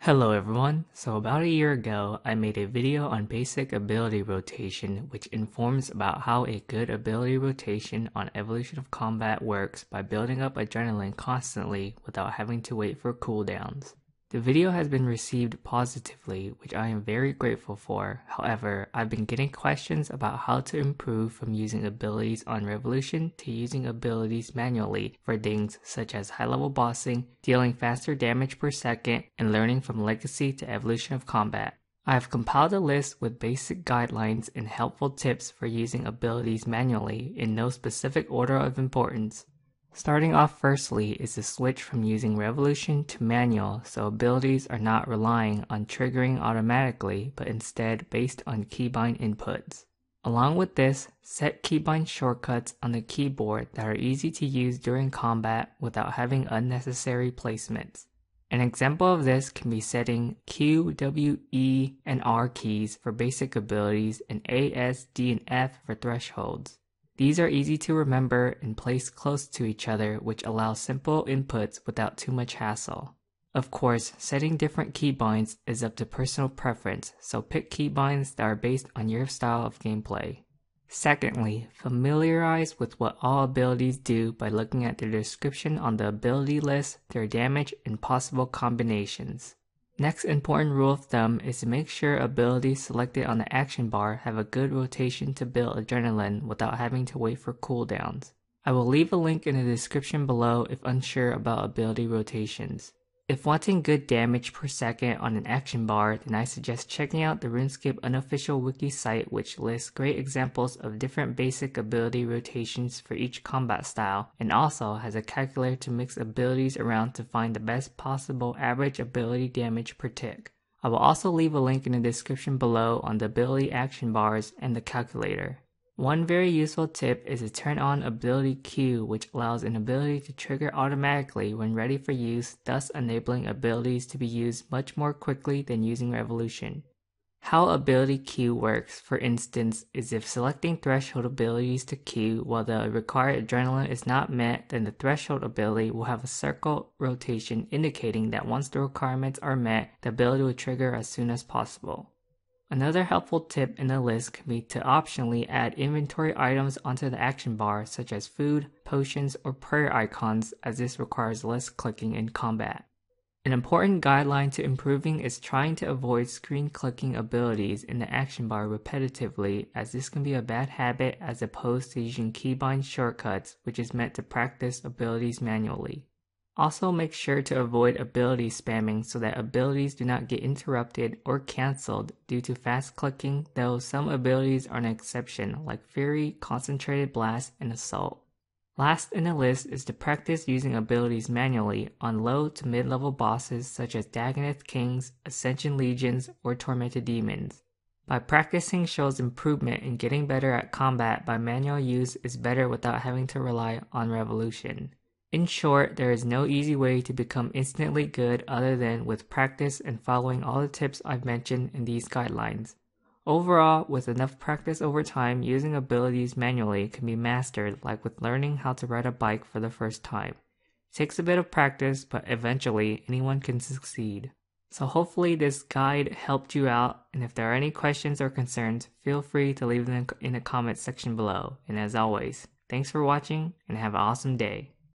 Hello everyone, so about a year ago I made a video on basic ability rotation which informs about how a good ability rotation on Evolution of Combat works by building up adrenaline constantly without having to wait for cooldowns. The video has been received positively, which I am very grateful for. However, I've been getting questions about how to improve from using abilities on Revolution to using abilities manually for things such as high-level bossing, dealing faster damage per second, and learning from Legacy to Evolution of Combat. I have compiled a list with basic guidelines and helpful tips for using abilities manually in no specific order of importance. Starting off firstly is the switch from using Revolution to manual, so abilities are not relying on triggering automatically but instead based on keybind inputs. Along with this, set keybind shortcuts on the keyboard that are easy to use during combat without having unnecessary placements. An example of this can be setting Q, W, E, and R keys for basic abilities and A, S, D, and F for thresholds. These are easy to remember and placed close to each other, which allows simple inputs without too much hassle. Of course, setting different keybinds is up to personal preference, so pick keybinds that are based on your style of gameplay. Secondly, familiarize with what all abilities do by looking at their description on the ability list, their damage, and possible combinations. Next important rule of thumb is to make sure abilities selected on the action bar have a good rotation to build adrenaline without having to wait for cooldowns. I will leave a link in the description below if unsure about ability rotations. If wanting good damage per second on an action bar, then I suggest checking out the Runescape unofficial wiki site, which lists great examples of different basic ability rotations for each combat style, and also has a calculator to mix abilities around to find the best possible average ability damage per tick. I will also leave a link in the description below on the ability action bars and the calculator. One very useful tip is to turn on ability Q, which allows an ability to trigger automatically when ready for use, thus enabling abilities to be used much more quickly than using Revolution. How ability Q works, for instance, is if selecting threshold abilities to Q while the required adrenaline is not met, then the threshold ability will have a circle rotation indicating that once the requirements are met, the ability will trigger as soon as possible. Another helpful tip in the list can be to optionally add inventory items onto the action bar, such as food, potions, or prayer icons, as this requires less clicking in combat. An important guideline to improving is trying to avoid screen clicking abilities in the action bar repetitively, as this can be a bad habit as opposed to using keybind shortcuts, which is meant to practice abilities manually. Also make sure to avoid ability spamming so that abilities do not get interrupted or cancelled due to fast clicking, though some abilities are an exception like Fury, Concentrated Blast, and Assault. Last in the list is to practice using abilities manually on low to mid-level bosses such as Dagonoth Kings, Ascension Legions, or Tormented Demons. By practicing shows improvement in getting better at combat by manual use is better without having to rely on Revolution. In short, there is no easy way to become instantly good other than with practice and following all the tips I've mentioned in these guidelines. Overall, with enough practice over time, using abilities manually can be mastered like with learning how to ride a bike for the first time. It takes a bit of practice, but eventually anyone can succeed. So hopefully this guide helped you out, and if there are any questions or concerns, feel free to leave them in the comment section below. And as always, thanks for watching and have an awesome day.